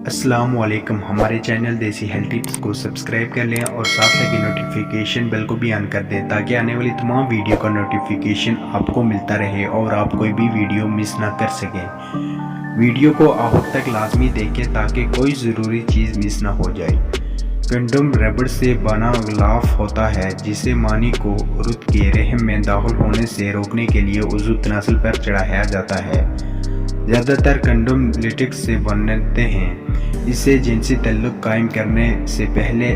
السلام علیکم، ہمارے چینل دیسی ہیلتھ ٹپس کو سبسکرائب کر لیں اور ساتھ لگے نوٹیفیکیشن بیل کو بھی آن کر دیں تاکہ آنے والی تمام ویڈیو کا نوٹیفیکیشن آپ کو ملتا رہے اور آپ کوئی بھی ویڈیو مس نہ کر سکیں۔ ویڈیو کو آخر تک لازمی دیکھیں تاکہ کوئی ضروری چیز مس نہ ہو جائے۔ کنڈوم ربڑ سے بنا غلاف ہوتا ہے جسے مانی کو عورت کے رحم میں داخل ہونے سے روکنے کے لیے عضو تناسل پر چڑھایا جاتا ہے۔ زیادہ تر کنڈوم لیٹکس سے بنتے ہیں۔ اسے جنسی تعلق قائم کرنے سے پہلے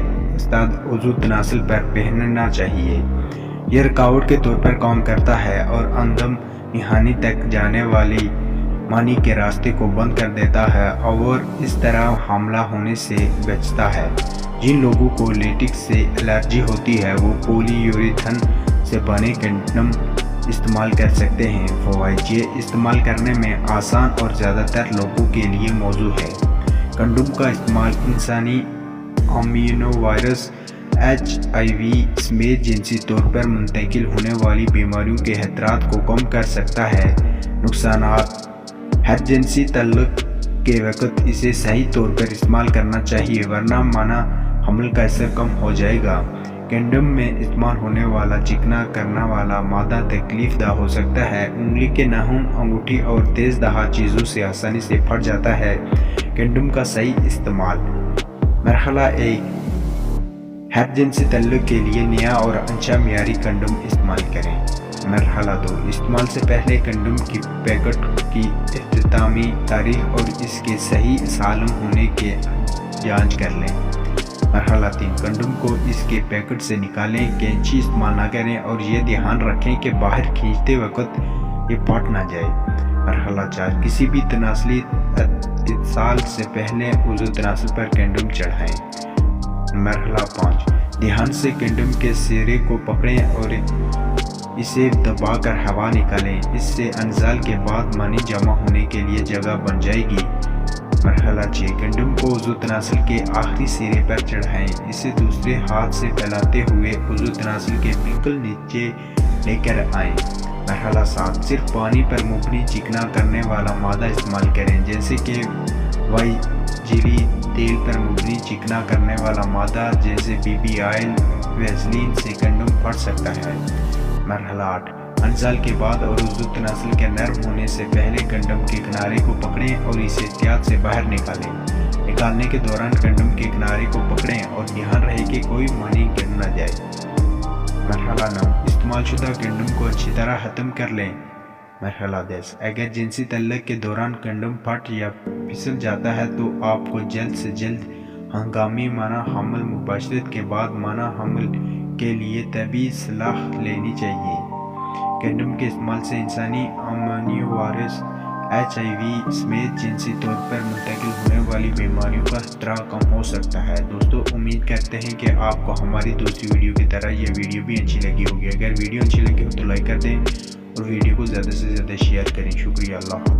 عضو تناسل پر پہننا چاہیے۔ یہ رکاوٹ کے طور پر کام کرتا ہے اور اندم نہانی تک جانے والی مانی کے راستے کو بند کر دیتا ہے اور اس طرح حاملہ ہونے سے بچتا ہے۔ جن لوگوں کو لیٹکس سے الرجی ہوتی ہے وہ پولی یوریتھن سے بنے کنڈوم استعمال کر سکتے ہیں۔ فوائد: یہ استعمال کرنے میں آسان اور زیادہ تر لوگوں کے لیے موزوں ہے۔ کنڈوم کا استعمال انسانی امینو وائرس HIV سمیت جنسی طور پر منتقل ہونے والی بیماریوں کے خطرات کو کم کر سکتا ہے۔ نقصانات: ہر جنسی تعلق کے وقت اسے صحیح طور پر استعمال کرنا چاہیے ورنہ مانع حمل کا اثر کم ہو جائے گا۔ کنڈوم میں استعمال ہونے والا چکنا کرنے والا مادہ تکلیف دہ ہو سکتا ہے۔ انگلی کے ناخن، انگوٹھی اور تیز دھار چیزوں سے آسانی سے پھٹ جاتا ہے۔ کنڈوم کا صحیح استعمال: مرحلہ 1، ہر جنسی تعلق کے لیے نیا اور اچھا معیاری کنڈوم استعمال کریں۔ مرحلہ 2، استعمال سے پہلے کنڈوم کی پیکٹ کی اختتامی تاریخ اور اس کے صحیح سالم ہونے کی جانچ کر لیں۔ مرحلہ 3، کنڈوم کو اس کے پیکٹ سے نکالیں، کینچی استعمال نہ کریں اور یہ دھیان رکھیں کہ باہر کھینچتے وقت یہ پھٹ نہ جائے۔ مرحلہ 4، کسی بھی تناسلی اتصال سے پہلے عضو تناسل پر کنڈوم چڑھائیں۔ مرحلہ 5، دھیان سے کنڈوم کے سرے کو پکڑیں اور اسے دبا کر ہوا نکالیں، اس سے انزال کے بعد مانی جمع ہونے کے لیے جگہ بن جائے گی۔ مرحلہ 6، کنڈوم کو عضو تناسل کے آخری سرے پر چڑھائیں، اسے دوسرے ہاتھ سے پھیلاتے ہوئے عضو تناسل کے بالکل نیچے لے کر آئیں۔ مرحلہ 7، صرف پانی پر مبنی چکنا کرنے والا مادہ استعمال کریں جیسے کہ وائجیلی تیل پر مبنی چکنا کرنے والا مادہ جیسے BB آئل، ویزلین سے کنڈوم پھٹ سکتا ہے۔ مرحلہ 8، انزال کے بعد اور عضو تناسل کے نرم ہونے سے پہلے کنڈوم کے کنارے کو پکڑیں اور اسے احتیاط سے باہر نکالیں۔ نکالنے کے دوران کنڈوم کے کنارے کو پکڑیں اور دھیان رہے کہ کوئی مانی گر نہ جائے۔ مرحلہ 9، استعمال شدہ کنڈوم کو اچھی طرح ختم کر لیں۔ مرحلہ 10، اگر جنسی تعلق کے دوران کنڈوم پھٹ یا پھسل جاتا ہے تو آپ کو جلد سے جلد ہنگامی مانع حمل مباشرت کے بعد مانع حمل کے لیے طبی صلاح لینی چاہیے۔ کنڈوم کے استعمال سے انسانی امینو وائرس HIV سمیت جنسی طور پر منتقل ہونے والی بیماریوں کا خطرہ کم ہو سکتا ہے۔ دوستو، امید کرتے ہیں کہ آپ کو ہماری دوسری ویڈیو کی طرح یہ ویڈیو بھی اچھی لگی ہوگی۔ اگر ویڈیو اچھی لگی ہو تو لائک کر دیں اور ویڈیو کو زیادہ سے زیادہ شیئر کریں۔ شکریہ۔ اللہ حافظ۔